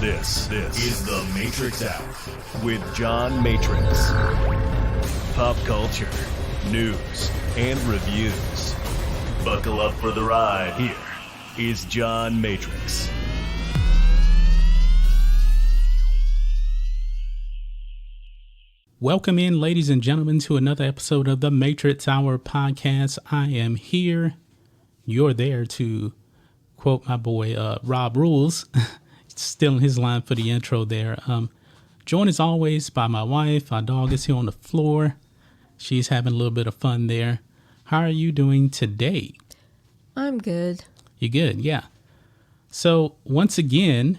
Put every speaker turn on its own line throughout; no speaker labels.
This is the Matrix Hour with John Matrix. Pop culture, news, and reviews. Buckle up for the ride. Here is John Matrix.
Welcome in, ladies and gentlemen, to another episode of the Matrix Hour podcast. I am here. You're there, to quote my boy Rob Rules, still in his line for the intro there. Joined as always by my wife. Our dog is here on the floor. She's having a little bit of fun there. How are you doing today?
I'm good.
You good? Yeah. So once again,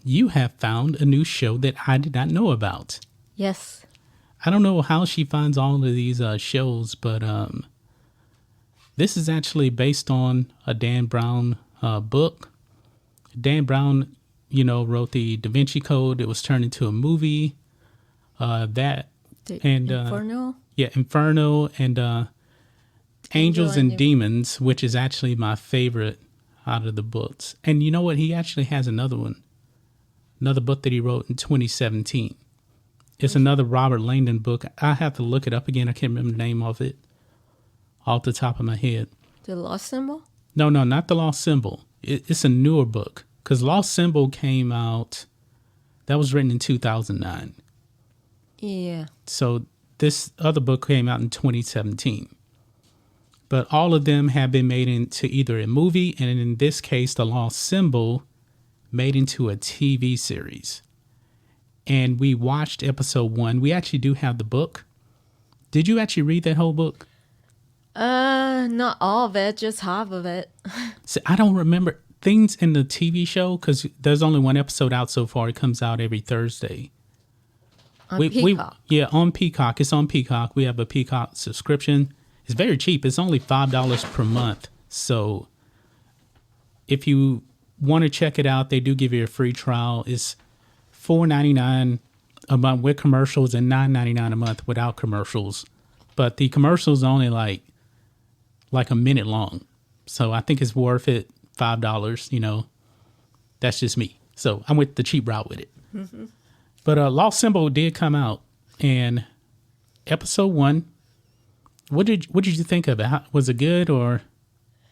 you have found a new show that I did not know about.
Yes.
I don't know how she finds all of these shows, but this is actually based on a Dan Brown book. Dan Brown, wrote the Da Vinci Code. It was turned into a movie.
Inferno?
Inferno and Angels and Demons, which is actually my favorite out of the books. And you know what? He actually has another book that he wrote in 2017. It's another Robert Langdon book. I have to look it up again. I can't remember the name of it off the top of my head.
The Lost Symbol?
No, not The Lost Symbol. It's a newer book, because Lost Symbol came out, that was written in 2009.
Yeah.
So this other book came out in 2017. But all of them have been made into either a movie, and in this case, The Lost Symbol made into a TV series. And we watched episode 1. We actually do have the book. Did you actually read that whole book?
Not all of it, just half of it.
See, I don't remember things in the TV show, because there's only one episode out so far. It comes out every Thursday.
On Peacock.
On Peacock. It's on Peacock. We have a Peacock subscription. It's very cheap. It's only $5 per month. So if you want to check it out, they do give you a free trial. It's $4.99 a month with commercials and $9.99 a month without commercials. But the commercials are only like a minute long. So I think it's worth it, $5, That's just me. So I went the cheap route with it. Mm-hmm. But Lost Symbol did come out, and episode 1, what did you think of it? Was it good or?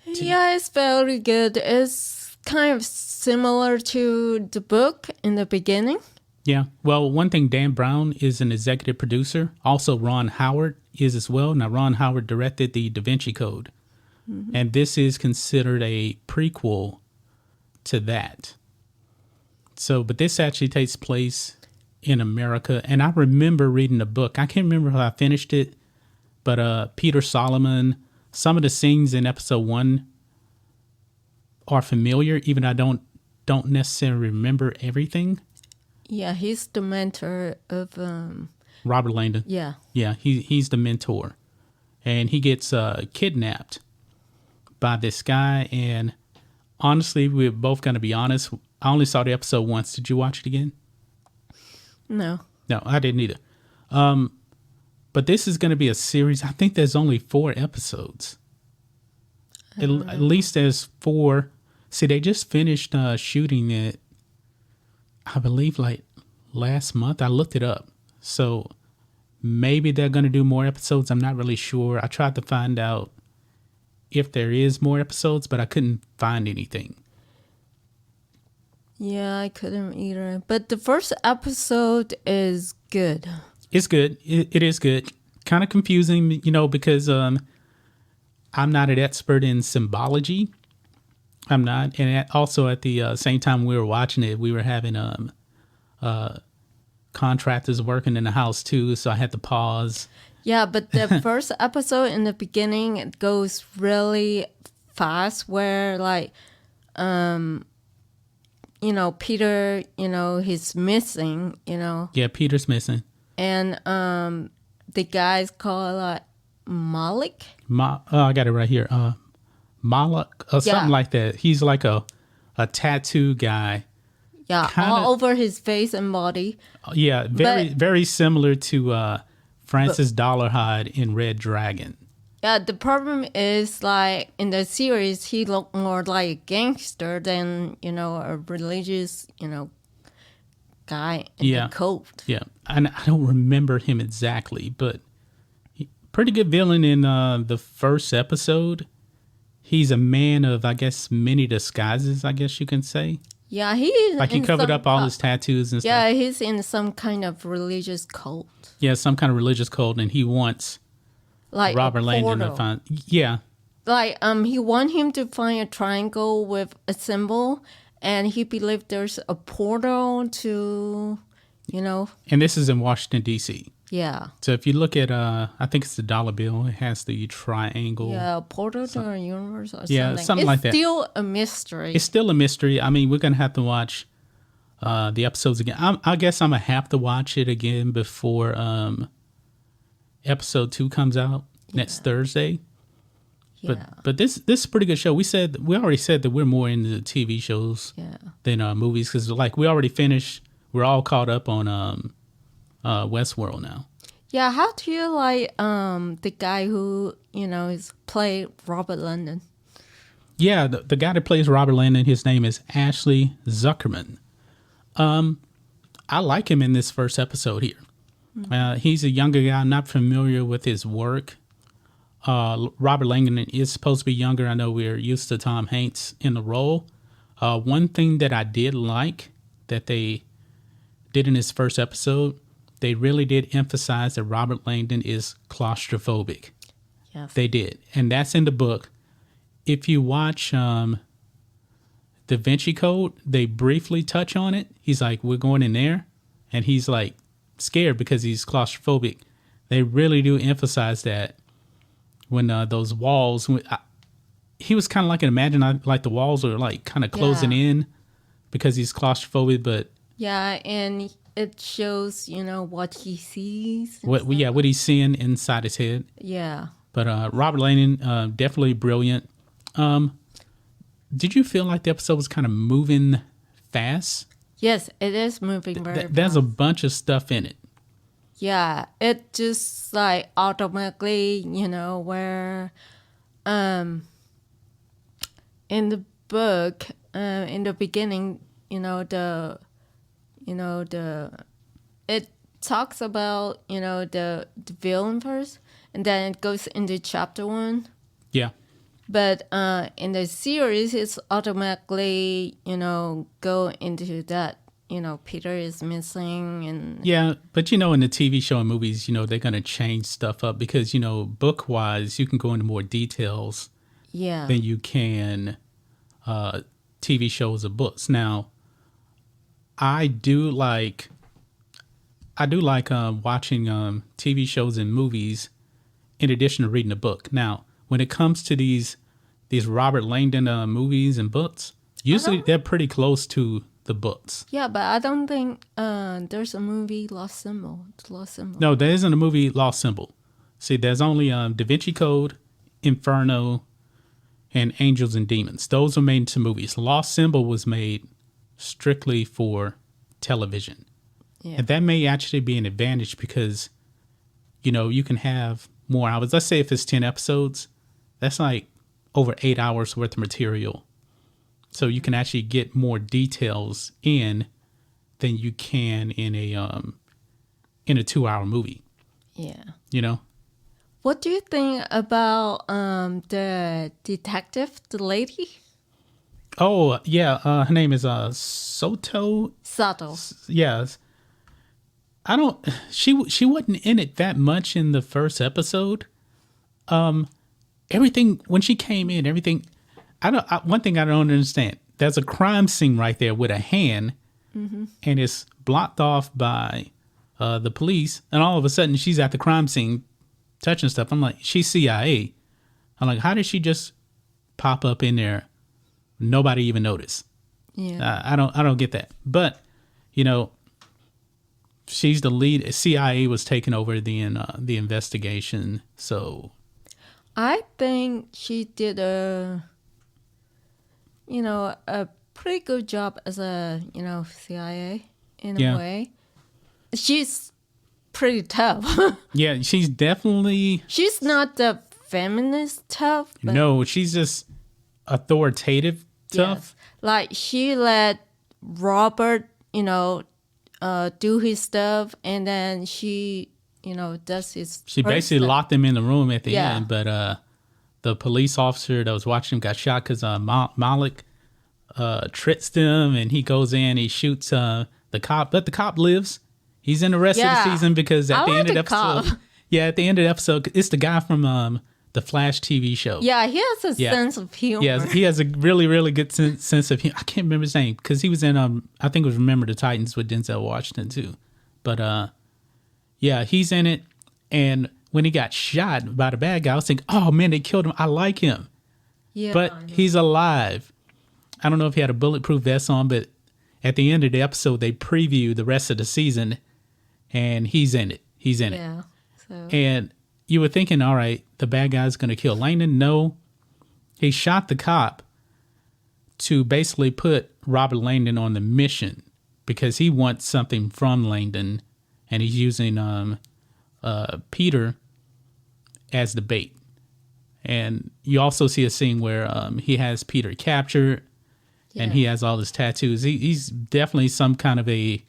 Yeah, it's very good. It's kind of similar to the book in the beginning.
Yeah. Well, one thing, Dan Brown is an executive producer. Also, Ron Howard is as well. Now, Ron Howard directed the Da Vinci Code. Mm-hmm. And this is considered a prequel to that. So, but this actually takes place in America. And I remember reading the book. I can't remember how I finished it, but Peter Solomon, some of the scenes in episode 1 are familiar, even I don't necessarily remember everything.
Yeah, he's the mentor of
Robert Langdon.
Yeah.
Yeah, he's the mentor. And he gets kidnapped by this guy. And honestly, we're both going to be honest. I only saw the episode once. Did you watch it again?
No.
No, I didn't either. But this is going to be a series. I think there's only 4 episodes. At least there's 4. See, they just finished shooting it, I believe, like last month. I looked it up. So maybe they're going to do more episodes. I'm not really sure. I tried to find out if there is more episodes, but I couldn't find anything.
Yeah, I couldn't either. But the first episode is good.
It's good. It is good. Kind of confusing, because I'm not an expert in symbology. I'm not. And also at the same time we were watching it, we were having contractors working in the house too, so I had to pause.
Yeah, but the first episode in the beginning, it goes really fast where Peter, he's missing,
Yeah, Peter's missing.
And the guy's called Malik.
I got it right here. Malik or something like that. He's like a tattoo guy.
Yeah, all over his face and body.
Yeah, very similar to Francis Dollarhide in Red Dragon.
Yeah, the problem is, like, in the series, he looked more like a gangster than, a religious, guy in the coat.
Yeah. I don't remember him exactly, but pretty good villain in the first episode. He's a man of, I guess, many disguises, I guess you can say.
Yeah, he
covered up all his tattoos and stuff.
Yeah, he's in some kind of religious cult.
Yeah, some kind of religious cult, and he wants
like
Robert Langdon to find. Yeah.
Like he want him to find a triangle with a symbol, and he believed there's a portal to,
And this is in Washington, D.C.
Yeah.
So if you look at, I think it's the dollar bill. It has the triangle.
Yeah, portal to our universe or something.
Yeah, something like that.
It's still a mystery.
It's still a mystery. I mean, we're going to have to watch the episodes again. I guess I'm going to have to watch it again before episode 2 comes out next Thursday. But this is a pretty good show. We already said that we're more into TV shows than movies because we already finished. We're all caught up on Westworld now.
Yeah, how do you like the guy who is played Robert Langdon?
Yeah, the guy that plays Robert Langdon, his name is Ashley Zuckerman. I like him in this first episode here. Mm-hmm. He's a younger guy. I'm not familiar with his work. Robert Langdon is supposed to be younger. I know we're used to Tom Hanks in the role. One thing that I did like that they did in this first episode, they really did emphasize that Robert Langdon is claustrophobic.
Yes.
They did. And that's in the book. If you watch Da Vinci Code, they briefly touch on it. He's like, we're going in there. And he's like scared because he's claustrophobic. They really do emphasize that when those walls, he was kind of like like the walls are like kind of closing in because he's claustrophobic, but.
Yeah, and it shows, what he sees.
What he's seeing inside his head.
Yeah.
But Robert Langdon, definitely brilliant. Did you feel like the episode was kind of moving fast?
Yes, it is moving very fast.
There's a bunch of stuff in it.
Yeah, it just like automatically, where in the book, in the beginning, it talks about, the villain first, and then it goes into chapter 1.
Yeah.
But in the series, it's automatically, go into that, Peter is missing. And
yeah, but, in the TV show and movies, they're going to change stuff up because, book-wise, you can go into more details than you can TV shows or books. Now, I do like watching TV shows and movies in addition to reading a book. Now, when it comes to these Robert Langdon movies and books, usually they're pretty close to the books.
Yeah, but I don't think there's a movie Lost Symbol.
No, there isn't a movie Lost Symbol. See, there's only Da Vinci Code, Inferno, and Angels and Demons. Those are made into movies. Lost Symbol was made strictly for television. Yeah. And that may actually be an advantage because, you can have more hours. Let's say if it's 10 episodes, that's like over 8 hours worth of material. So you can actually get more details in than you can in a 2-hour movie.
Yeah. What do you think about the detective, the lady?
Oh, yeah. Her name is Sato. Yes. She wasn't in it that much in the first episode. Everything, when she came in, one thing I don't understand. There's a crime scene right there with a hand, and it's blocked off by the police, and all of a sudden she's at the crime scene touching stuff. I'm like, she's CIA. I'm like, how did she just pop up in there? Nobody even noticed.
Yeah.
I don't get that. But, she's the lead. CIA was taking over the investigation. So
I think she did a pretty good job as a, CIA in a way. She's pretty tough.
Yeah, she's definitely...
She's not the feminist tough. But
no, she's just authoritative tough.
Yes. Like she let Robert, do his stuff, and then she, does his.
She basically locked him in the room at the end, but the police officer that was watching him got shot because Malik tricks them, and he goes in, he shoots the cop, but the cop lives. He's in the rest of the season because at the end of the episode, at the end of the episode, it's the guy from the Flash TV show.
Yeah, he has a sense of humor.
Yeah, he has a really, really good sense of humor. I can't remember his name because he was in, I think it was Remember the Titans with Denzel Washington too. But he's in it. And when he got shot by the bad guy, I was thinking, oh man, they killed him. I like him. Yeah, but he's alive. I don't know if he had a bulletproof vest on, but at the end of the episode, they preview the rest of the season, and he's in it. He's in it. So. And you were thinking, all right, the bad guy's going to kill Langdon. No, he shot the cop to basically put Robert Langdon on the mission because he wants something from Langdon, and he's using Peter as the bait. And you also see a scene where he has Peter captured, and he has all his tattoos. He's definitely some kind of a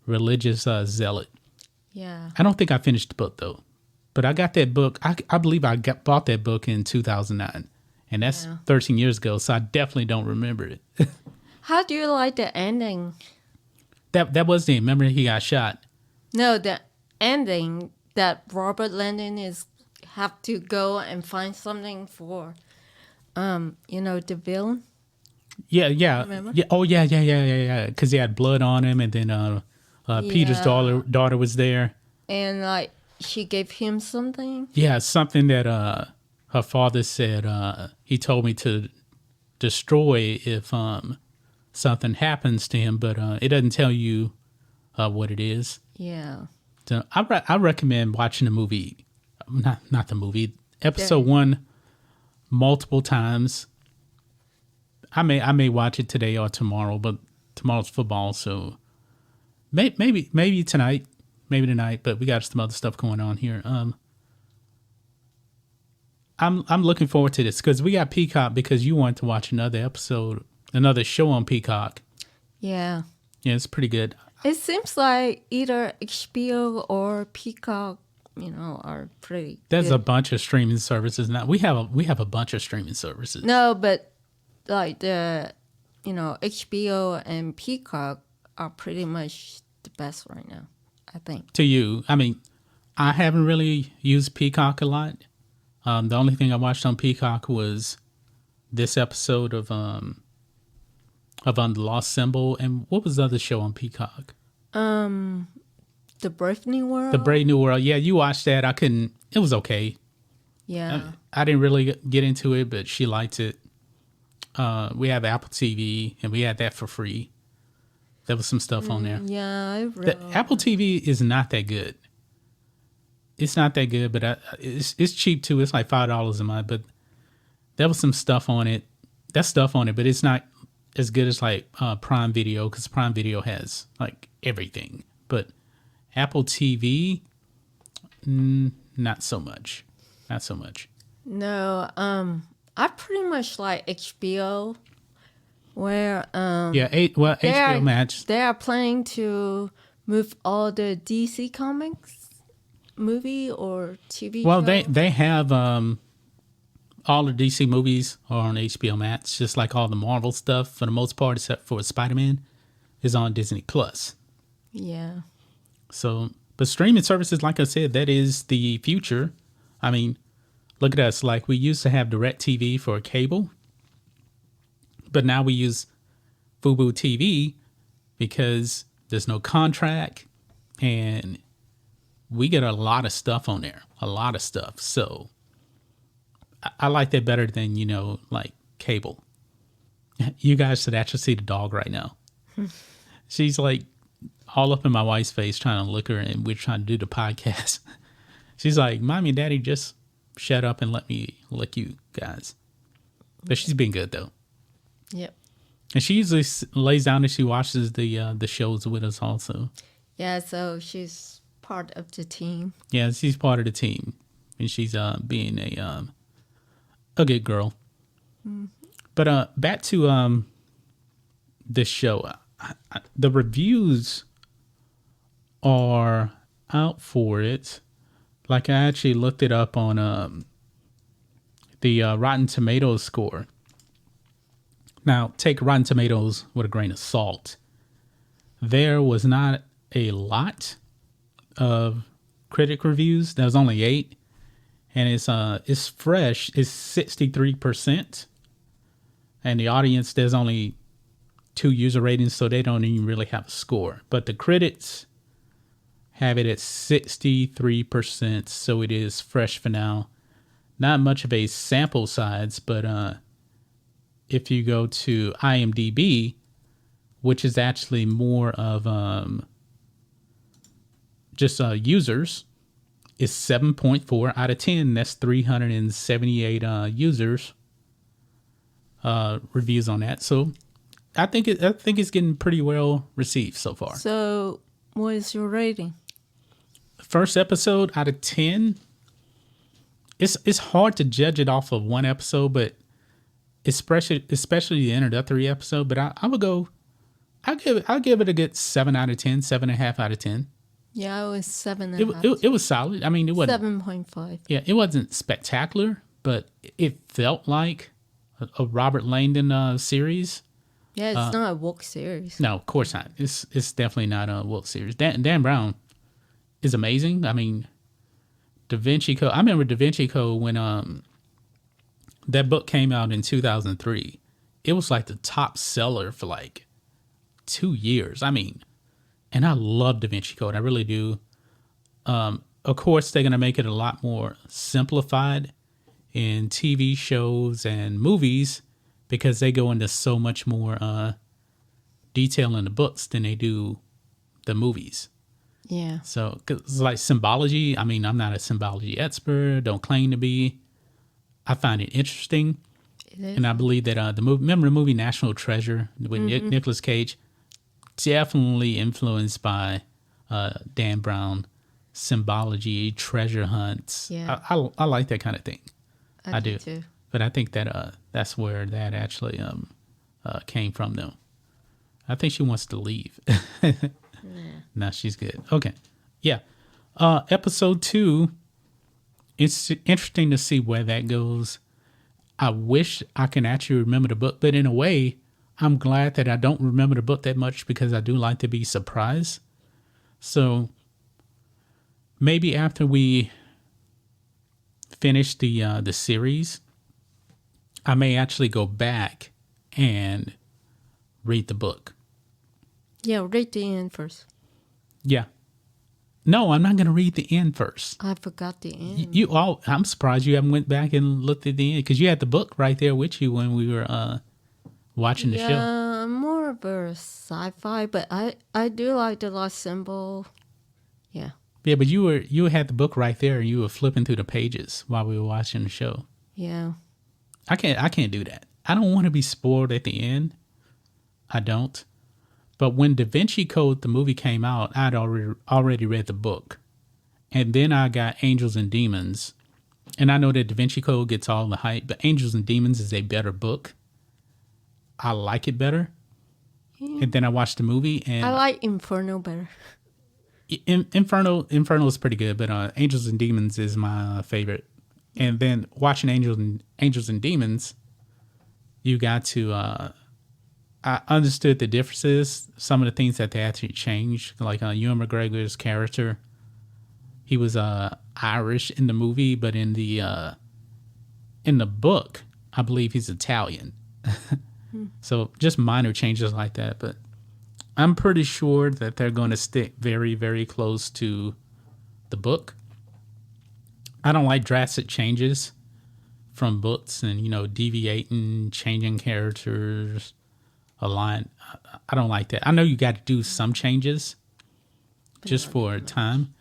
religious zealot.
Yeah.
I don't think I finished the book, though. But I got that book. I believe I bought that book in 2009. And that's 13 years ago, so I definitely don't remember it.
How do you like the ending?
That was the end. Remember he got shot?
No, the ending that Robert Langdon have to go and find something for, the villain.
Yeah.
Remember?
Yeah. Oh, yeah. Because he had blood on him, and then Peter's daughter was there.
And, she gave him something?
Yeah, something that her father said he told me to destroy if something happens to him, but it doesn't tell you what it is.
Yeah.
So I recommend watching the movie, not the movie, episode 1 multiple times. I may watch it today or tomorrow, but tomorrow's football, so maybe tonight. Maybe tonight, but we got some other stuff going on here. I'm looking forward to this because we got Peacock because you wanted to watch another show on Peacock.
Yeah.
Yeah, it's pretty good.
It seems like either HBO or Peacock, are pretty.
There's a bunch of streaming services now. We have a bunch of streaming services.
No, but like the, HBO and Peacock are pretty much the best right now, I think.
To you, I mean, I haven't really used Peacock a lot. The only thing I watched on Peacock was this episode of The Lost Symbol, and what was the other show on Peacock?
The Brave New World.
The Brave New World. Yeah, you watched that. I couldn't. It was okay.
Yeah.
I didn't really get into it, but she liked it. We have Apple TV, and we had that for free. There was some stuff on there.
Yeah,
The Apple TV is not that good. It's not that good, but it's cheap too. It's like $5 a month, but there was some stuff on it. That's stuff on it, but it's not as good as like Prime Video, because Prime Video has like everything. But Apple TV, not so much. Not so much.
No, I pretty much like HBO, where
HBO Max.
They are planning to move all the DC Comics movie or TV
Well,
show.
they have all the DC movies are on HBO Max, just like all the Marvel stuff for the most part, except for Spider-Man, is on Disney Plus.
Yeah.
So, but streaming services, like I said, that is the future. I mean, look at us. Like, we used to have DirecTV for cable, but now we use Fubo TV because there's no contract, and we get a lot of stuff on there. A lot of stuff. So, I like that better than, like cable. You guys should actually see the dog right now. She's like all up in my wife's face trying to lick her, and we're trying to do the podcast. She's like, Mommy and Daddy, just shut up and let me lick you guys. But she's been good, though.
Yep.
And she usually lays down and she watches the shows with us also.
Yeah, so she's part of the team.
Yeah, she's part of the team. And she's being a good girl. Mm-hmm. But back to this show. The reviews are out for it. Like I actually looked it up on the Rotten Tomatoes score. Now, take Rotten Tomatoes with a grain of salt. There was not a lot of critic reviews. There was only 8, and it's fresh. It's 63%, and the audience, there's only 2 user ratings, so they don't even really have a score. But the critics have it at 63%, so it is fresh for now. Not much of a sample size, but if you go to IMDb, which is actually more of just users, is 7.4 out of 10. That's 378 users reviews on that. So I think it's getting pretty well received so far.
So what is your rating?
First episode out of 10. It's hard to judge it off of one episode, but especially the introductory episode. But I'll give it a good 7 out of 10, 7.5 out of 10.
Yeah, it was 7.5.
It was solid. I mean, it wasn't
7.5.
Yeah, it wasn't spectacular, but it felt like a Robert Langdon series.
Yeah, it's not a woke series.
No, of course not. It's definitely not a woke series. Dan Brown is amazing. I mean, Da Vinci Code. I remember Da Vinci Code when that book came out in 2003. It was like the top seller for like 2 years. I mean, and I love Da Vinci Code. I really do. Of course, they're going to make it a lot more simplified in TV shows and movies because they go into so much more detail in the books than they do the movies.
Yeah.
So, 'cause it's like symbology. I mean, I'm not a symbology expert. Don't claim to be. I find it interesting.
It is.
And I believe that remember the movie National Treasure with Nicolas Cage? Definitely influenced by Dan Brown, symbology, treasure hunts.
Yeah.
I like that kind of thing.
I do too.
But I think that that's where that actually came from, though. I think she wants to leave. No, she's good. Okay. Yeah. Episode 2, it's interesting to see where that goes. I wish I can actually remember the book, but in a way, I'm glad that I don't remember the book that much because I do like to be surprised. So maybe after we finish the series, I may actually go back and read the book.
Yeah, read the end first.
Yeah. No, I'm not going to read the end first.
I forgot the end.
I'm surprised you haven't went back and looked at the end because you had the book right there with you when we were watching the show.
Yeah, I'm more of a sci-fi, but I do like the Lost Symbol. Yeah.
Yeah, but you had the book right there and you were flipping through the pages while we were watching the show.
Yeah.
I can't do that. I don't want to be spoiled at the end. I don't. But when Da Vinci Code, the movie, came out, I'd already read the book. And then I got Angels and Demons. And I know that Da Vinci Code gets all the hype, but Angels and Demons is a better book. I like it better. Yeah. And then I watched the movie and
I like Inferno better.
Inferno is pretty good, but Angels and Demons is my favorite. And then watching Angels and Demons, you got to I understood the differences, some of the things that they actually changed, like Ewan McGregor's character. He was Irish in the movie, but in the book, I believe he's Italian. So just minor changes like that, but I'm pretty sure that they're going to stick very, very close to the book. I don't like drastic changes from books and, deviating, changing characters, a line. I don't like that. I know you got to do some changes just for time,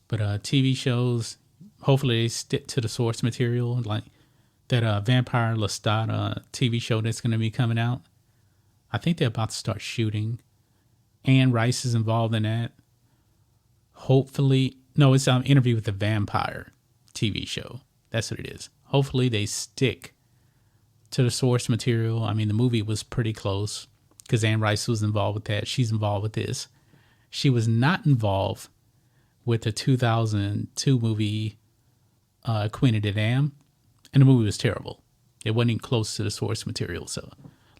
but TV shows, hopefully they stick to the source material, like that Vampire Lestat TV show that's going to be coming out. I think they're about to start shooting. Anne Rice is involved in that. Hopefully, no, it's an Interview with the Vampire TV show. That's what it is. Hopefully they stick to the source material. I mean, the movie was pretty close because Anne Rice was involved with that. She's involved with this. She was not involved with the 2002 movie Queen of the Dam, and the movie was terrible. It wasn't even close to the source material. So,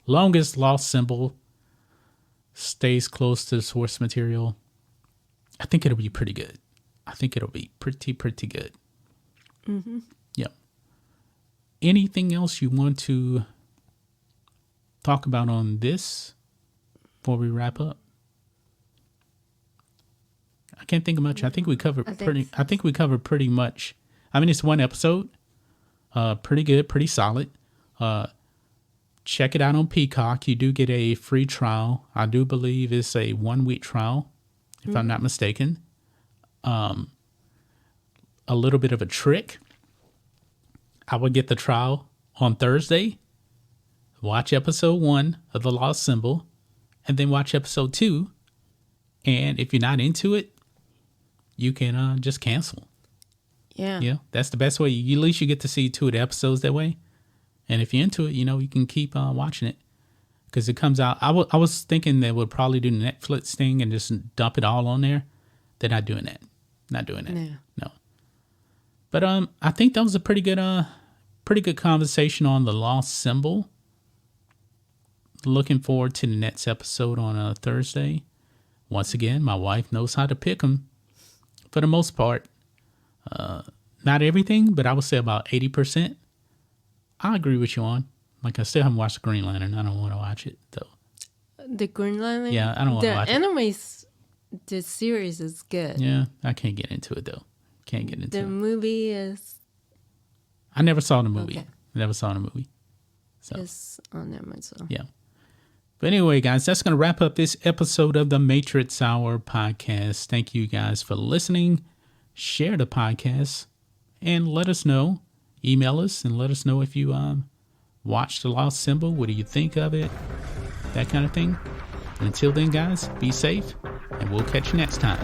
longest lost symbol stays close to the source material. I think it'll be pretty good. I think it'll be pretty good.
Mm-hmm.
Yep. Anything else you want to talk about on this before we wrap up? I can't think of much. I think we covered I think we covered pretty much. I mean, it's one episode. Pretty good, pretty solid. Check it out on Peacock. You do get a free trial. I do believe it's a 1-week trial, if I'm not mistaken. A little bit of a trick. I would get the trial on Thursday, watch episode 1 of The Lost Symbol, and then watch episode 2. And if you're not into it, you can just cancel.
Yeah.
Yeah, that's the best way. At least you get to see 2 of the episodes that way. And if you're into it, you can keep watching it. Because it comes out. I was thinking they would probably do the Netflix thing and just dump it all on there. They're not doing that. Not doing that. No. But I think that was a pretty good conversation on The Lost Symbol. Looking forward to the next episode on Thursday. Once again, my wife knows how to pick them for the most part. Not everything, but I would say about 80%. I agree with you on. Like, I still haven't watched the Green Lantern. I don't want to watch it, though.
The Green Lantern?
Yeah, I don't want to watch it.
The series is good.
Yeah, I can't get into it, though. Can't get into it.
The movie is...
I never saw the movie.
Okay.
Never saw the movie. So.
It's on Amazon.
Yeah. But anyway, guys, that's going to wrap up this episode of the Matrix Hour podcast. Thank you guys for listening. Share the podcast and let us know. Email us and let us know if you watched The Lost Symbol. What do you think of it? That kind of thing. And until then, guys, be safe and we'll catch you next time.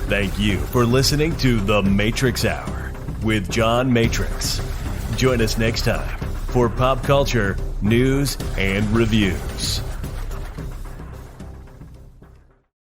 Thank you for listening to The Matrix Hour with John Matrix. Join us next time for pop culture, news, and reviews.